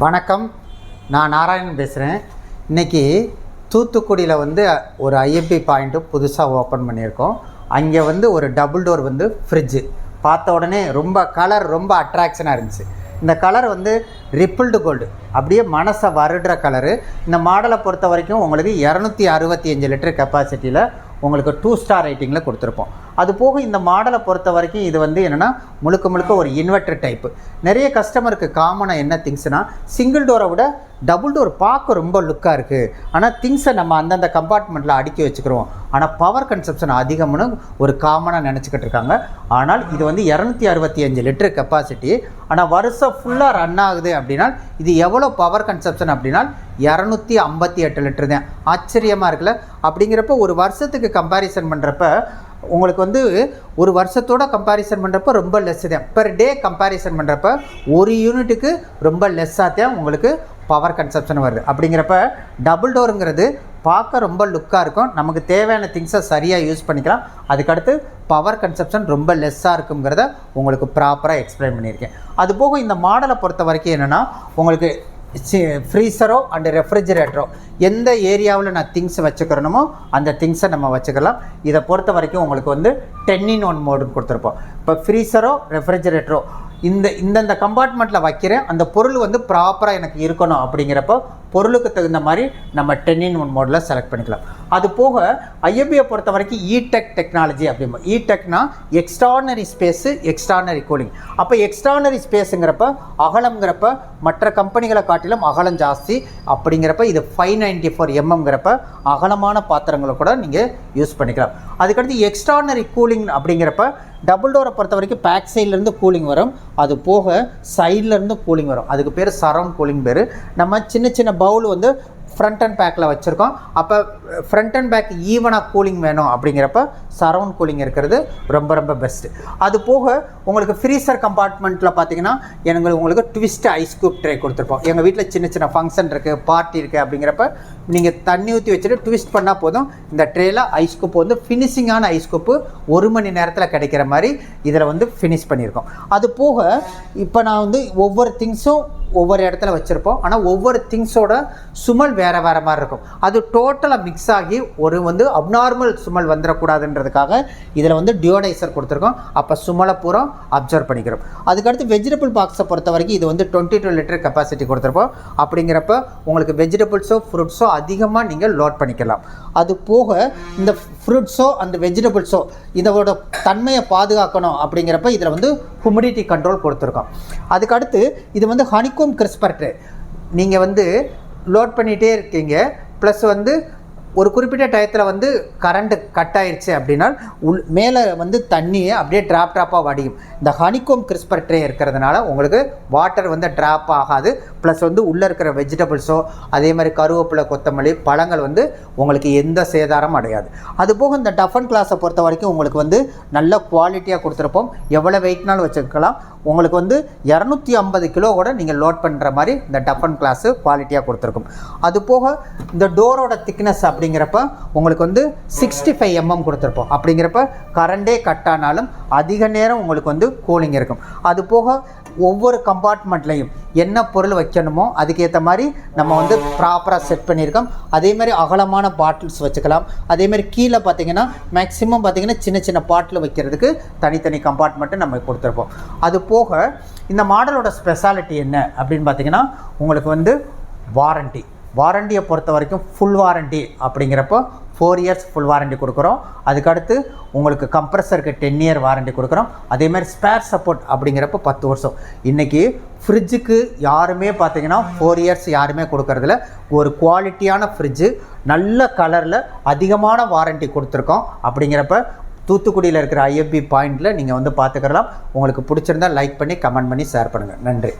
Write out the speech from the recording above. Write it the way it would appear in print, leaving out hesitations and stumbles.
வணக்கம், நான் நாராயணன் பேசுகிறேன். இன்றைக்கி தூத்துக்குடியில் ஒரு ஐஎம்பி பாயிண்ட்டு புதுசாக ஓப்பன் பண்ணியிருக்கோம். அங்கே ஒரு டபுள் டோர் ஃப்ரிட்ஜு பார்த்த உடனே கலர் ரொம்ப அட்ராக்ஷனாக இருந்துச்சு. இந்த கலர் ரிப்பிள்டு கோல்டு, அப்படியே மனசை வருடுற கலரு. இந்த மாடலை பொறுத்த வரைக்கும் உங்களுக்கு 265 லிட்டர் கெப்பாசிட்டியில் உங்களுக்கு 2 ஸ்டார் ரேட்டிங்கில் கொடுத்துருப்போம். அது போக இந்த மாடலை பொறுத்த வரைக்கும் இது என்னென்னா முழுக்க ஒரு இன்வெர்டர் டைப்பு. நிறைய கஸ்டமருக்கு காமனாக என்ன திங்ஸ்னால், சிங்கிள் டோரை விட டபுள் டோர் பார்க்க ரொம்ப லுக்காக இருக்குது, ஆனால் திங்ஸை நம்ம அந்தந்த கம்பார்ட்மெண்ட்டில் அடுக்கி வச்சுக்கிறோம், ஆனால் பவர் கன்சப்ஷன் அதிகம்னு ஒரு காமனாக நினச்சிக்கிட்டு இருக்காங்க. ஆனால் இது 265 லிட்டர் கெப்பாசிட்டி. ஆனால் வருஷம் ஃபுல்லாக ரன் ஆகுது அப்படின்னா இது எவ்வளோ பவர் கன்சப்ஷன் அப்படின்னா 258 லிட்டர் தான். ஆச்சரியமாக இருக்குல்ல? அப்படிங்கிறப்ப ஒரு வருஷத்துக்கு கம்பேரிசன் பண்ணுறப்ப உங்களுக்கு ஒரு வருஷத்தோட கம்பேரிசன் பண்ணுறப்ப ரொம்ப லெஸ்ஸு தான். பெர் டே கம்பேரிசன் பண்ணுறப்ப ஒரு யூனிட்டுக்கு ரொம்ப லெஸ்ஸாக தான் உங்களுக்கு பவர் கன்சப்ஷன் வருது. அப்படிங்கிறப்ப டபுள் டோருங்கிறது பார்க்க ரொம்ப லுக்காக இருக்கும், நமக்கு தேவையான திங்ஸை சரியாக யூஸ் பண்ணிக்கலாம். அதுக்கடுத்து பவர் கன்சப்ஷன் ரொம்ப லெஸ்ஸாக இருக்குங்கிறத உங்களுக்கு ப்ராப்பராக எக்ஸ்பிளைன் பண்ணியிருக்கேன். அதுபோக இந்த மாடலை பொறுத்த வரைக்கும் என்னென்னா, உங்களுக்கு ஃப்ரீசரோ அண்டு ரெஃப்ரிஜிரேட்டரோ எந்த ஏரியாவில் நான் திங்ஸ் வச்சுக்கிறணுமோ அந்த திங்ஸை நம்ம வச்சுக்கலாம். இதை பொறுத்த வரைக்கும் உங்களுக்கு 10-in-1 மோடுன்னு கொடுத்துருப்போம். இப்போ ஃப்ரீசரோ ரெஃப்ரிஜிரேட்டரோ இந்தந்த கம்பார்ட்மெண்ட்டில் வைக்கிறேன், அந்த பொருள் ப்ராப்பராக எனக்கு இருக்கணும். அப்படிங்கிறப்போ பொருளுக்கு தகுந்த மாதிரி நம்ம 10-in-1 மோடில் செலக்ட் பண்ணிக்கலாம். அது போக ஐஎம்பியை பொறுத்த வரைக்கும் இடெக் டெக்னாலஜி அப்படிம்பா. இடெக்னா எக்ஸ்ட்ரானரி ஸ்பேஸு, எக்ஸ்ட்ரானரி கூலிங். அப்போ எக்ஸ்ட்ரானரி ஸ்பேஸுங்கிறப்ப அகலம்ங்கிறப்ப மற்ற கம்பெனிகளை காட்டிலும் அகலம் ஜாஸ்தி. அப்படிங்கிறப்ப இது 594 mmங்கிறப்ப அகலமான பாத்திரங்களை கூட நீங்கள் யூஸ் பண்ணிக்கலாம். அதுக்கடுத்து எக்ஸ்ட்ரானரி கூலிங் அப்படிங்கிறப்ப டபுள் டோரை பொறுத்த வரைக்கும் பேக் சைட்லேருந்து கூலிங் வரும், அது போக சைட்லேருந்து கூலிங் வரும். அதுக்கு பேர் சரவுண்ட் கூலிங் பேர். நம்ம சின்ன சின்ன பவுல் ஃப்ரண்ட் அண்ட் பேக்கில் வச்சுருக்கோம். அப்போ ஃப்ரண்ட் அண்ட் பேக் ஈவனாக கூலிங் வேணும் அப்படிங்கிறப்ப சரவுண்ட் கூலிங் இருக்கிறது ரொம்ப பெஸ்ட்டு. அது போக உங்களுக்கு ஃப்ரீசர் கம்பார்ட்மெண்ட்டில் பார்த்தீங்கன்னா உங்களுக்கு ட்விஸ்ட் ஐஸ் க்யூப் ட்ரே கொடுத்துருப்போம். எங்கள் வீட்டில் சின்ன சின்ன ஃபங்க்ஷன் இருக்குது, பார்ட்டி இருக்குது அப்படிங்கிறப்ப நீங்கள் தண்ணி ஊற்றி வச்சுட்டு ட்விஸ்ட் பண்ணால் போதும், இந்த ட்ரேயில் ஐஸ் க்யூப் ஃபினிஷிங்கான ஐஸ் க்யூப்பு 1 மணி நேரத்தில் கிடைக்கிற மாதிரி இதில் ஃபினிஷ் பண்ணியிருக்கோம். அது போக இப்போ நான் ஒவ்வொரு திங்ஸும் ஒவ்வொரு இடத்துல வச்சுருப்போம், ஆனால் ஒவ்வொரு திங்ஸோட சுமல் வேறு மாதிரி இருக்கும். அது டோட்டலாக மிக்ஸ் ஆகி ஒரு அப்நார்மல் சுமல் வந்துடக்கூடாதுன்றதுக்காக இதில் டியோடைசர் கொடுத்துருக்கோம். அப்போ சுமலை பூரா அப்சர்வ் பண்ணிக்கிறோம். அதுக்கடுத்து வெஜிடபிள் பாக்ஸை பொறுத்த வரைக்கும் இது 22 லிட்டர் கெப்பாசிட்டி கொடுத்துருப்போம். அப்படிங்கிறப்ப உங்களுக்கு வெஜிடபிள்ஸோ ஃப்ரூட்ஸோ அதிகமாக நீங்கள் லோட் பண்ணிக்கலாம். அது போக இந்த ஃப்ரூட்ஸோ அந்த வெஜிடபிள்ஸோ இதோட தன்மையை பாதுகாக்கணும். அப்படிங்கிறப்ப இதில் ஹுமிடிட்டி கண்ட்ரோல் கொடுத்துருக்கோம். அதுக்கடுத்து இது ஹனிகோம் கிறிஸ்பர் ட்ரே. நீங்கள் லோட் பண்ணிகிட்டே இருக்கீங்க, ப்ளஸ் ஒரு குறிப்பிட்ட டயத்தில் கரண்ட்டு கட் ஆயிடுச்சு அப்படின்னா மேலே தண்ணியை அப்படியே ட்ராப்பாக வடியும். இந்த ஹனிகோம் கிறிஸ்பர் ட்ரே இருக்கிறதுனால உங்களுக்கு வாட்டர் ட்ராப் ஆகாது. ப்ளஸ் உள்ளே இருக்கிற வெஜிடபிள்ஸோ அதே மாதிரி கருவேப்பிலை, கொத்தமல்லி, பழங்கள் உங்களுக்கு எந்த சேதாரம் அடையாது. அதுபோக இந்த டஃபன் கிளாஸை பொறுத்த வரைக்கும் உங்களுக்கு நல்ல குவாலிட்டியாக கொடுத்துருப்போம். எவ்வளோ வெயிட்னாலும் வச்சுக்கலாம். உங்களுக்கு 250 கிலோ கூட நீங்கள் லோட் பண்ணுற மாதிரி இந்த டஃபன் கிளாஸு குவாலிட்டியாக கொடுத்துருக்கும். அது போக இந்த டோரோட திக்னஸ் அப்படிங்கிறப்ப உங்களுக்கு 65 mm கொடுத்துருப்போம். அப்படிங்கிறப்ப கரண்டே கட் ஆனாலும் அதிக நேரம் உங்களுக்கு கூலிங் இருக்கும். அது போக ஒவ்வொரு கம்பார்ட்மெண்ட்லையும் என்ன பொருள் வைக்கணுமோ அதுக்கேற்ற மாதிரி நம்ம ப்ராப்பராக செட் பண்ணியிருக்கோம். அதே மாதிரி அகலமான பாட்டில்ஸ் வச்சுக்கலாம். அதே மாதிரி கீழே பார்த்தீங்கன்னா மேக்ஸிமம் பார்த்தீங்கன்னா சின்ன சின்ன பாட்டில் வைக்கிறதுக்கு தனித்தனி கம்பார்ட்மெண்ட்டு நம்ம கொடுத்துருப்போம். அது போக இந்த மாடலோட ஸ்பெஷாலிட்டி என்ன அப்படின்னு பார்த்தீங்கன்னா, உங்களுக்கு வாரண்டியை பொறுத்த வரைக்கும் ஃபுல் வாரண்டி. அப்படிங்கிறப்போ 4 years ஃபுல் வாரண்டி கொடுக்குறோம். அதுக்கடுத்து உங்களுக்கு கம்ப்ரஸருக்கு 10 year வாரண்டி கொடுக்குறோம். அதே மாதிரி ஸ்பேர் சப்போர்ட் அப்படிங்கிறப்ப 10 வருஷம். இன்றைக்கி ஃப்ரிட்ஜுக்கு யாருமே பார்த்தீங்கன்னா 4 years யாருமே கொடுக்கறதில்ல. ஒரு குவாலிட்டியான ஃப்ரிட்ஜு நல்ல கலரில் அதிகமான வாரண்டி கொடுத்துருக்கோம். அப்படிங்கிறப்ப தூத்துக்குடியில் இருக்கிற ஐஎம்பி பாயிண்டில் நீங்கள் பார்த்துக்கலாம். உங்களுக்கு பிடிச்சிருந்தால் லைக் பண்ணி கமெண்ட் பண்ணி ஷேர் பண்ணுங்கள். நன்றி.